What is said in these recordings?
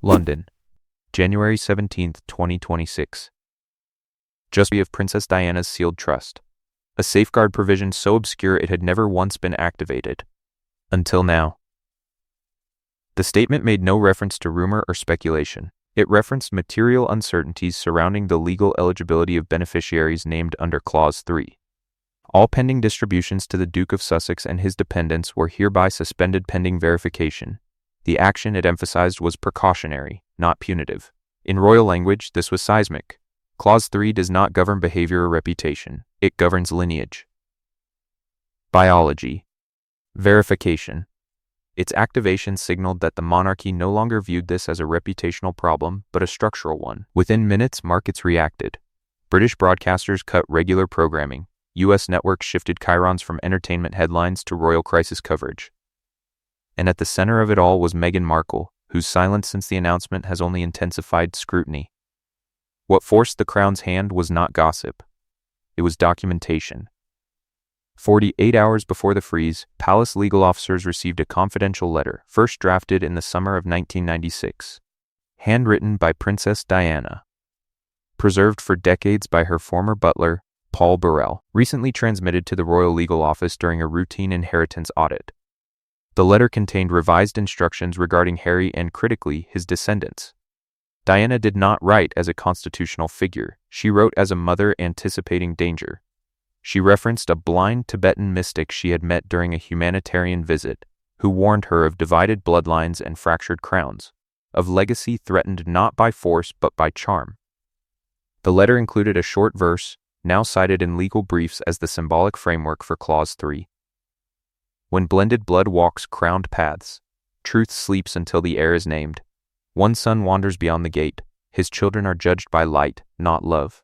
London, January 17, 2026. Just of Princess Diana's sealed trust. A safeguard provision so obscure it had never once been activated. Until now. The statement made no reference to rumor or speculation. It referenced material uncertainties surrounding the legal eligibility of beneficiaries named under Clause 3. All pending distributions to the Duke of Sussex and his dependents were hereby suspended pending verification. The action, it emphasized, was precautionary, not punitive. In royal language, this was seismic. Clause 3 does not govern behavior or reputation. It governs lineage. Biology. Verification. Its activation signaled that the monarchy no longer viewed this as a reputational problem, but a structural one. Within minutes, markets reacted. British broadcasters cut regular programming. U.S. networks shifted chyrons from entertainment headlines to royal crisis coverage. And at the center of it all was Meghan Markle, whose silence since the announcement has only intensified scrutiny. What forced the crown's hand was not gossip. It was documentation. 48 hours before the freeze, palace legal officers received a confidential letter, first drafted in the summer of 1996. Handwritten by Princess Diana. Preserved for decades by her former butler, Paul Burrell, recently transmitted to the Royal Legal Office during a routine inheritance audit. The letter contained revised instructions regarding Harry and, critically, his descendants. Diana did not write as a constitutional figure. She wrote as a mother anticipating danger. She referenced a blind Tibetan mystic she had met during a humanitarian visit, who warned her of divided bloodlines and fractured crowns, of legacy threatened not by force but by charm. The letter included a short verse, now cited in legal briefs as the symbolic framework for Clause 3. When blended blood walks crowned paths, truth sleeps until the heir is named. One son wanders beyond the gate. His children are judged by light, not love.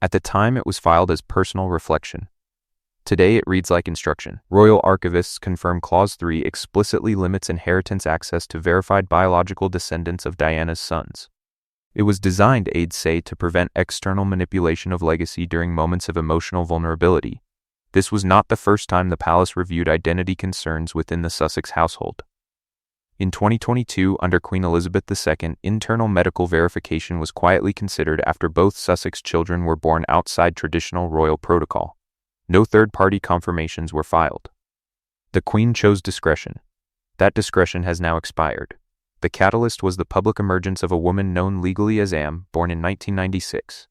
At the time, it was filed as personal reflection. Today, it reads like instruction. Royal archivists confirm Clause 3 explicitly limits inheritance access to verified biological descendants of Diana's sons. It was designed, aides say, to prevent external manipulation of legacy during moments of emotional vulnerability. This was not the first time the palace reviewed identity concerns within the Sussex household. In 2022, under Queen Elizabeth II, internal medical verification was quietly considered after both Sussex children were born outside traditional royal protocol. No third-party confirmations were filed. The Queen chose discretion. That discretion has now expired. The catalyst was the public emergence of a woman known legally as Am, born in 1996,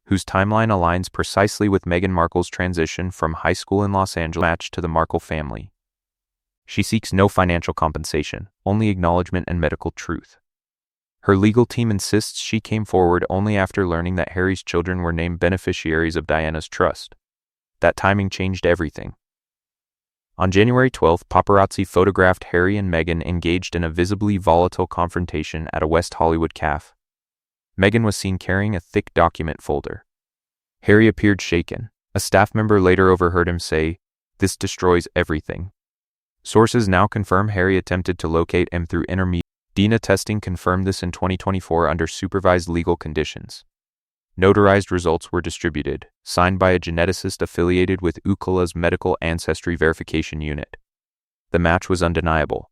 whose timeline aligns precisely with Meghan Markle's transition from high school in Los Angeles match to the Markle family. She seeks no financial compensation, only acknowledgement and medical truth. Her legal team insists she came forward only after learning that Harry's children were named beneficiaries of Diana's trust. That timing changed everything. On January 12, paparazzi photographed Harry and Meghan engaged in a visibly volatile confrontation at a West Hollywood cafe. Meghan was seen carrying a thick document folder. Harry appeared shaken. A staff member later overheard him say, "This destroys everything." Sources now confirm Harry attempted to locate M through intermediate DNA testing confirmed this in 2024 under supervised legal conditions. Notarized results were distributed, signed by a geneticist affiliated with UCLA's Medical Ancestry Verification Unit. The match was undeniable.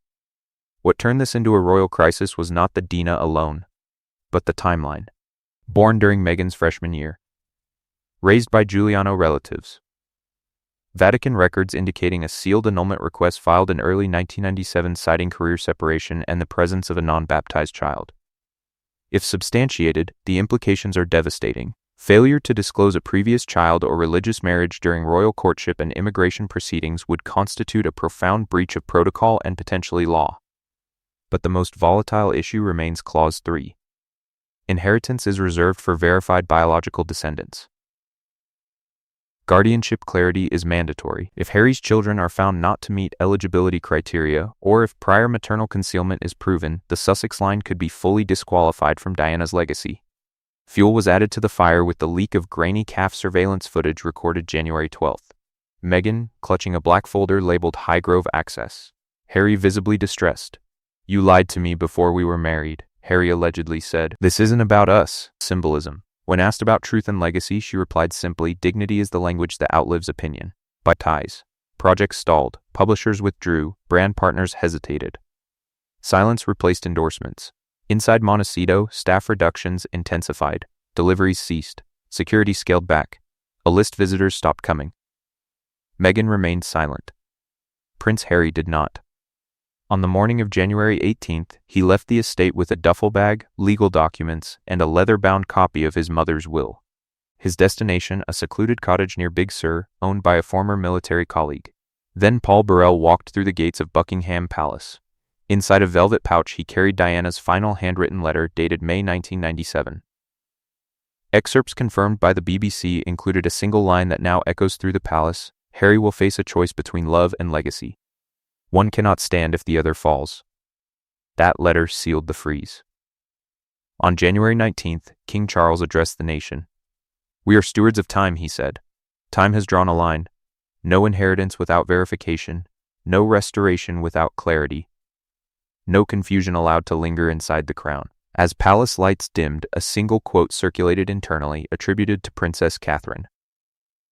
What turned this into a royal crisis was not the DNA alone, but the timeline. Born during Meghan's freshman year. Raised by Giuliano relatives. Vatican records indicating a sealed annulment request filed in early 1997 citing career separation and the presence of a non-baptized child. If substantiated, the implications are devastating. Failure to disclose a previous child or religious marriage during royal courtship and immigration proceedings would constitute a profound breach of protocol and potentially law. But the most volatile issue remains Clause 3. Inheritance is reserved for verified biological descendants. Guardianship clarity is mandatory. If Harry's children are found not to meet eligibility criteria, or if prior maternal concealment is proven, the Sussex line could be fully disqualified from Diana's legacy. Fuel was added to the fire with the leak of grainy calf surveillance footage recorded January 12. Meghan, clutching a black folder labeled Highgrove Access. Harry visibly distressed. "You lied to me before we were married," Harry allegedly said. "This isn't about us." Symbolism. When asked about truth and legacy, she replied simply, "Dignity is the language that outlives opinion." By ties. Projects stalled. Publishers withdrew. Brand partners hesitated. Silence replaced endorsements. Inside Montecito, staff reductions intensified. Deliveries ceased. Security scaled back. A list visitors stopped coming. Meghan remained silent. Prince Harry did not. On the morning of January 18th, he left the estate with a duffel bag, legal documents, and a leather-bound copy of his mother's will. His destination, a secluded cottage near Big Sur, owned by a former military colleague. Then Paul Burrell walked through the gates of Buckingham Palace. Inside a velvet pouch he carried Diana's final handwritten letter dated May 1997. Excerpts confirmed by the BBC included a single line that now echoes through the palace: Harry will face a choice between love and legacy. One cannot stand if the other falls. That letter sealed the freeze. On January 19th, King Charles addressed the nation. "We are stewards of time," he said. "Time has drawn a line. No inheritance without verification. No restoration without clarity. No confusion allowed to linger inside the crown." As palace lights dimmed, a single quote circulated internally, attributed to Princess Catherine.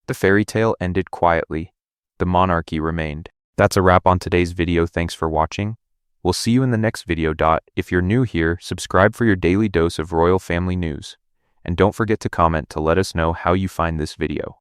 The fairy tale ended quietly. The monarchy remained. That's a wrap on today's video. Thanks for watching. We'll see you in the next video. If you're new here, subscribe for your daily dose of royal family news. And don't forget to comment to let us know how you find this video.